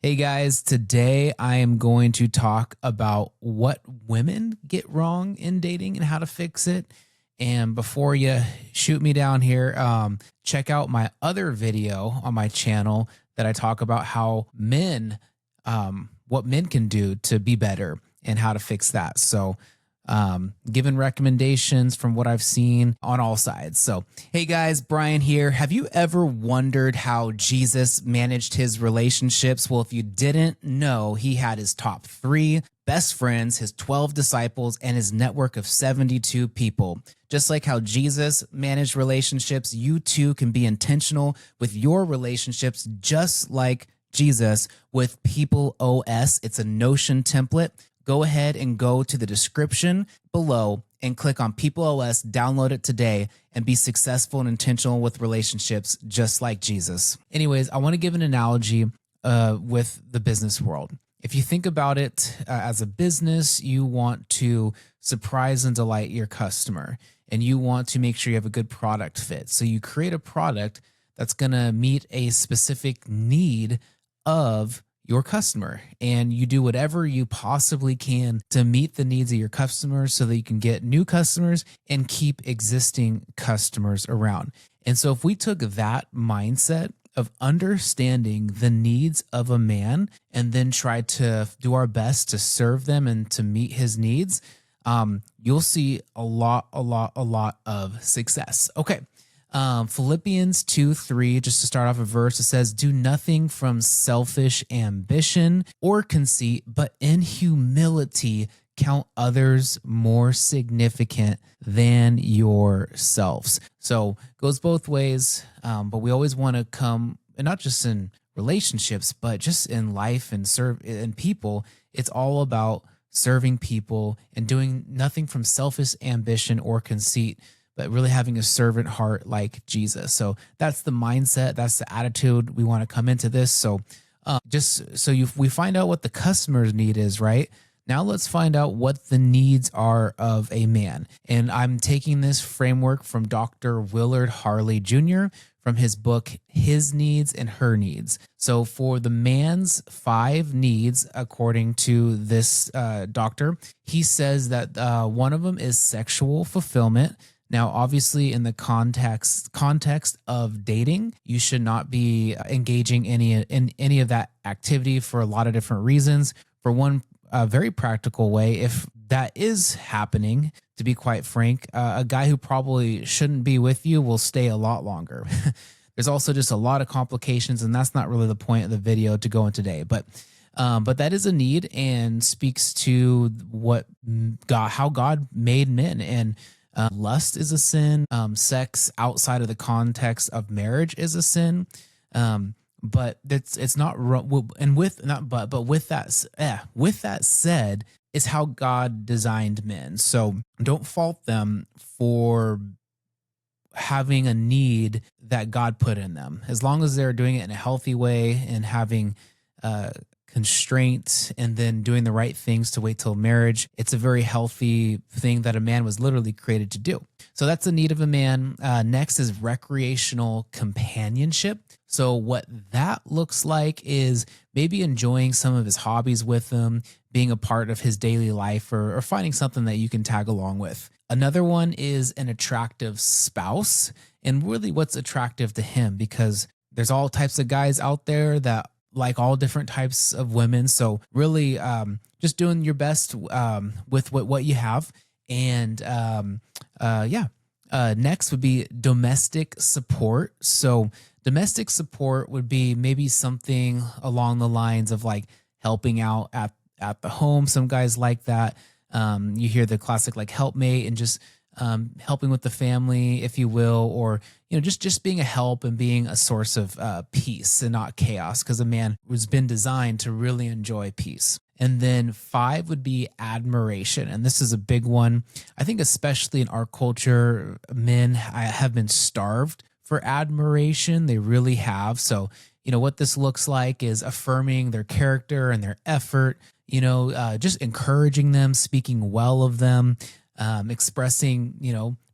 Hey guys, today I am going to talk about what women get wrong in dating and how to fix it. And before you shoot me down here, check out my other video on my channel that I talk about how what men can do to be better and how to fix that. So, giving recommendations from what I've seen on all sides. So, hey guys, Brian here. Have you ever wondered how Jesus managed his relationships? Well, if you didn't know, he had his top 3 best friends, his 12 disciples, and his network of 72 people. Just like how Jesus managed relationships, you too can be intentional with your relationships, just like Jesus with People OS. It's a Notion template. Go ahead and go to the description below and click on People OS, download it today, and be successful and intentional with relationships just like Jesus. Anyways, I want to give an analogy with the business world. If you think about it as a business, you want to surprise and delight your customer, and you want to make sure you have a good product fit. So you create a product that's going to meet a specific need of your customer, and you do whatever you possibly can to meet the needs of your customers so that you can get new customers and keep existing customers around. And so if we took that mindset of understanding the needs of a man and then try to do our best to serve them and to meet his needs, you'll see a lot of success. Okay. Philippians 2:3, just to start off a verse, it says, "Do nothing from selfish ambition or conceit, but in humility count others more significant than yourselves." So it goes both ways, but we always want to come, and not just in relationships, but just in life and serve and people. It's all about serving people and doing nothing from selfish ambition or conceit, but really having a servant heart like Jesus. So that's the mindset, that's the attitude we want to come into this. So we find out what the customer's need is, right? Now let's find out what the needs are of a man. And I'm taking this framework from Dr. Willard Harley Jr. from his book, His Needs and Her Needs. So for the man's 5 needs, according to this doctor, he says that one of them is sexual fulfillment. Now, obviously, in the context of dating, you should not be engaging in any of that activity for a lot of different reasons. For one, very practical way, if that is happening, to be quite frank, a guy who probably shouldn't be with you will stay a lot longer. There's also just a lot of complications, and that's not really the point of the video to go in today. But that is a need and speaks to how God made men. And lust is a sin. Sex outside of the context of marriage is a sin. But it's not wrong. And with that said, it's how God designed men. So don't fault them for having a need that God put in them, as long as they're doing it in a healthy way and having constraints and then doing the right things to wait till marriage. It's a very healthy thing that a man was literally created to do. So that's the need of a man. Next is recreational companionship. So what that looks like is maybe enjoying some of his hobbies with him, being a part of his daily life, or finding something that you can tag along with. Another one is an attractive spouse, and really what's attractive to him, because there's all types of guys out there that like all different types of women. So really just doing your best with what you have. And next would be domestic support. So domestic support would be maybe something along the lines of like helping out at the home. Some guys like that. You hear the classic like helpmate and just helping with the family, if you will, or just being a help and being a source of peace and not chaos, because a man has been designed to really enjoy peace. And then 5 would be admiration, and this is a big one. I think especially in our culture, men have been starved for admiration. They really have. So what this looks like is affirming their character and their effort. Just encouraging them, speaking well of them. Expressing,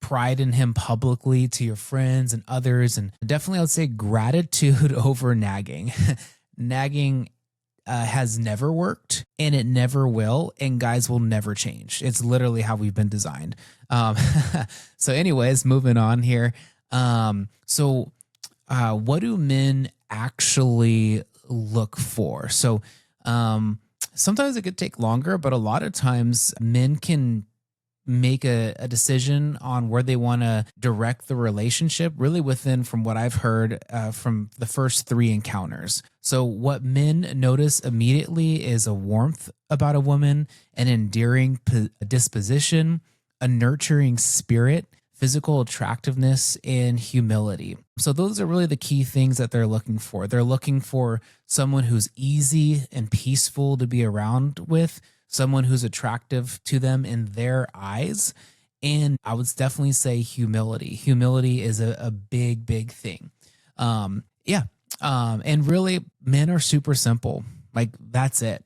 pride in him publicly to your friends and others. And definitely I would say gratitude over nagging. Nagging has never worked and it never will, and guys will never change. It's literally how we've been designed. Um, so, anyways, moving on here. What do men actually look for? So, sometimes it could take longer, but a lot of times men can make a decision on where they want to direct the relationship really within, from what I've heard, from the first three encounters. So what men notice immediately is a warmth about a woman, an endearing disposition, a nurturing spirit, physical attractiveness, and humility. So those are really the key things that they're looking for. They're looking for someone who's easy and peaceful to be around with, someone who's attractive to them in their eyes. And I would definitely say humility. Humility is a big, big thing. And really, men are super simple. Like, that's it.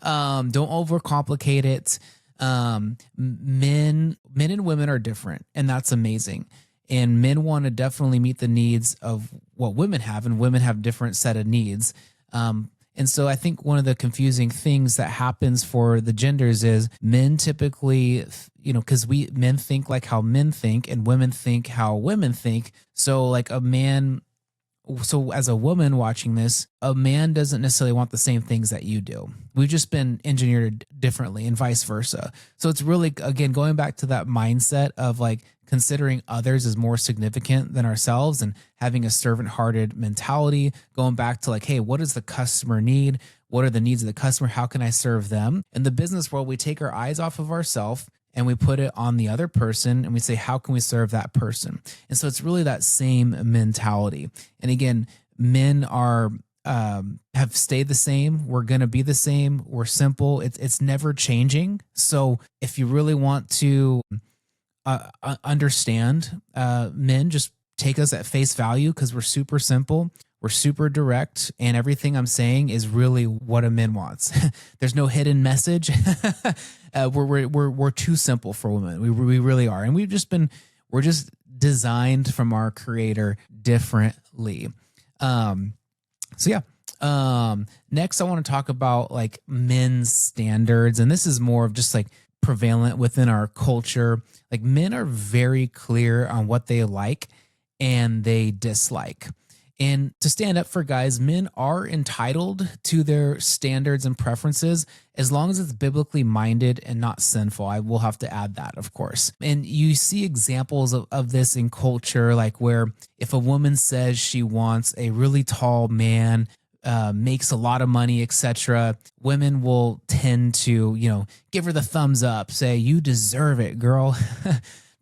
Don't overcomplicate it. Men and women are different, and that's amazing. And men want to definitely meet the needs of what women have, and women have different set of needs. And so I think one of the confusing things that happens for the genders is men typically, because men think like how men think, and women think how women think. So like so as a woman watching this, a man doesn't necessarily want the same things that you do. We've just been engineered differently, and vice versa. So it's really, again, going back to that mindset of like considering others as more significant than ourselves and having a servant-hearted mentality, going back to like, hey, what does the customer need? What are the needs of the customer? How can I serve them? In the business world, we take our eyes off of ourselves and we put it on the other person, and we say, how can we serve that person? And so it's really that same mentality. And again, men are have stayed the same. We're going to be the same. We're simple. It's never changing. So if you really want to understand men, just take us at face value, because we're super simple. We're super direct, and everything I'm saying is really what a man wants. There's no hidden message. We're too simple for women. We really are, and we're just designed from our Creator differently. Next I want to talk about like men's standards, and this is more of just like prevalent within our culture. Like, men are very clear on what they like and they dislike. And to stand up for guys, men are entitled to their standards and preferences as long as it's biblically minded and not sinful. I will have to add that, of course. And you see examples of this in culture, like where if a woman says she wants a really tall man, makes a lot of money, etc., women will tend to, give her the thumbs up, say, you deserve it, girl,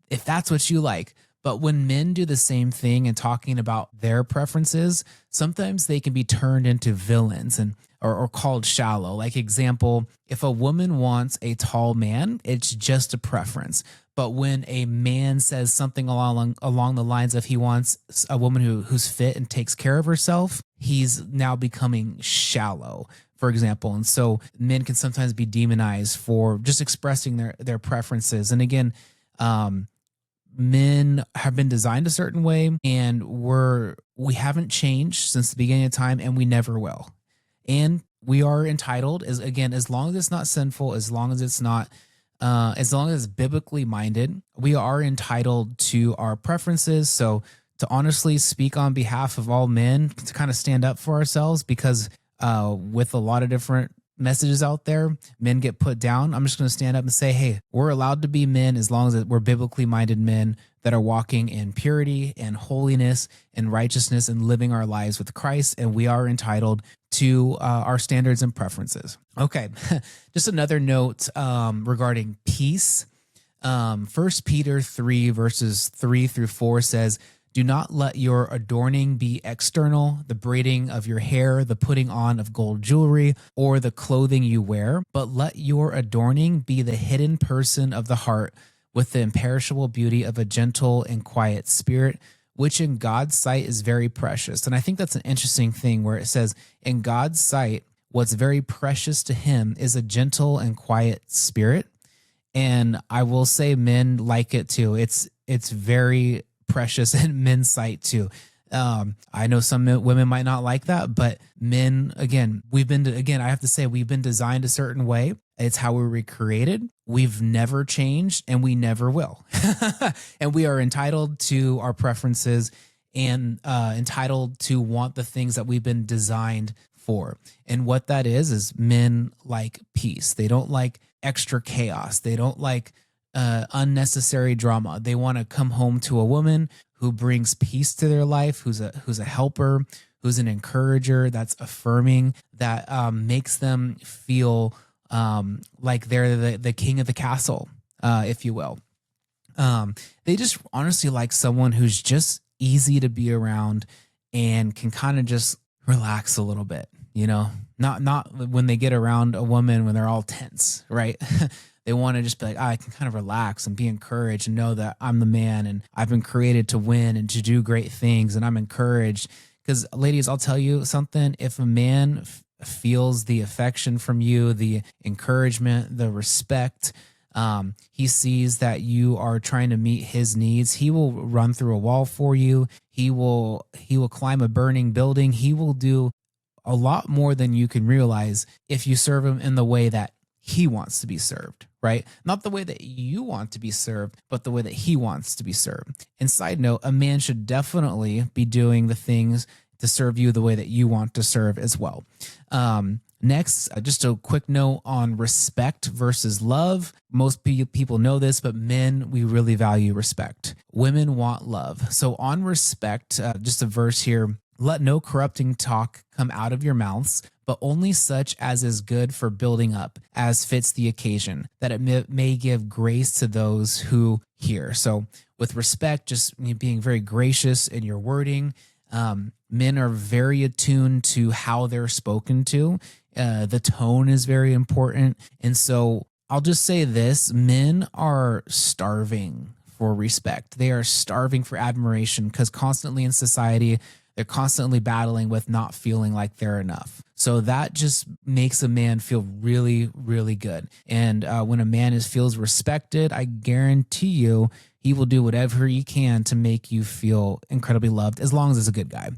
if that's what you like. But when men do the same thing and talking about their preferences, sometimes they can be turned into villains or called shallow. Like, example, if a woman wants a tall man, it's just a preference. But when a man says something along the lines of he wants a woman who's fit and takes care of herself, he's now becoming shallow, for example. And so men can sometimes be demonized for just expressing their preferences. And again, men have been designed a certain way, and we haven't changed since the beginning of time, and we never will. And we are entitled, as long as it's not sinful, as long as it's not, as long as it's biblically minded, we are entitled to our preferences. So to honestly speak on behalf of all men, to kind of stand up for ourselves, because with a lot of different messages out there, men get put down. I'm just going to stand up and say, hey, we're allowed to be men as long as we're biblically minded men that are walking in purity and holiness and righteousness and living our lives with Christ. And we are entitled to our standards and preferences. Okay, just another note regarding peace. 1 Peter 3 verses 3 through 4 says, do not let your adorning be external, the braiding of your hair, the putting on of gold jewelry, or the clothing you wear, but let your adorning be the hidden person of the heart with the imperishable beauty of a gentle and quiet spirit, which in God's sight is very precious. And I think that's an interesting thing where it says, in God's sight, what's very precious to him is a gentle and quiet spirit. And I will say men like it too. It's very precious in men's sight too. I know some women might not like that, but men, again, I have to say, we've been designed a certain way. It's how we were created. We've never changed and we never will. And we are entitled to our preferences and entitled to want the things that we've been designed for. And what that is men like peace. They don't like extra chaos. They don't like unnecessary drama. They want to come home to a woman who brings peace to their life, who's a helper, who's an encourager, that's affirming, that makes them feel like they're the king of the castle, if you will. They just honestly like someone who's just easy to be around and can kind of just relax a little bit, not when they get around a woman when they're all tense, right? They want to just be like, I can kind of relax and be encouraged and know that I'm the man and I've been created to win and to do great things. And I'm encouraged because, ladies, I'll tell you something. If a man feels the affection from you, the encouragement, the respect, he sees that you are trying to meet his needs, he will run through a wall for you. He will climb a burning building. He will do a lot more than you can realize if you serve him in the way that he wants to be served, right? Not the way that you want to be served, but the way that he wants to be served. And side note, a man should definitely be doing the things to serve you the way that you want to serve as well. Next, just a quick note on respect versus love. Most people know this, but men, we really value respect. Women want love. So on respect, just a verse here, let no corrupting talk come out of your mouths, but only such as is good for building up, as fits the occasion, that it may give grace to those who hear. So with respect, just being very gracious in your wording. Men are very attuned to how they're spoken to. The tone is very important. And so I'll just say this, men are starving for respect. They are starving for admiration because constantly in society, they're constantly battling with not feeling like they're enough. So that just makes a man feel really, really good. And when a man feels respected, I guarantee you he will do whatever he can to make you feel incredibly loved, as long as it's a good guy.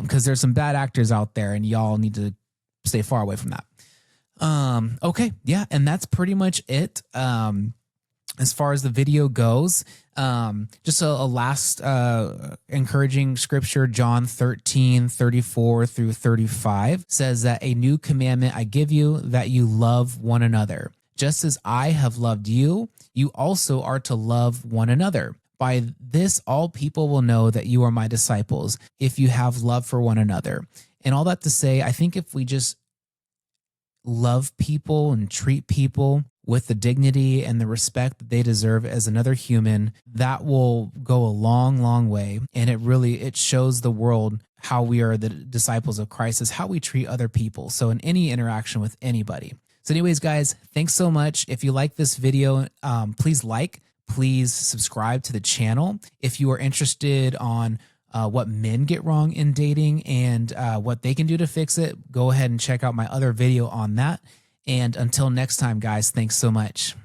Because there's some bad actors out there and y'all need to stay far away from that. Okay, yeah, and that's pretty much it. As far as the video goes, just a last encouraging scripture, John 13:34 through 35 says that a new commandment I give you, that you love one another. Just as I have loved you, you also are to love one another. By this, all people will know that you are my disciples, if you have love for one another. And all that to say, I think if we just love people and treat people with the dignity and the respect that they deserve as another human, that will go a long, long way. And it shows the world how we are the disciples of Christ, is how we treat other people. So in any interaction with anybody. So anyways, guys, thanks so much. If you like this video, please subscribe to the channel. If you are interested on what men get wrong in dating and what they can do to fix it, go ahead and check out my other video on that. And until next time, guys, thanks so much.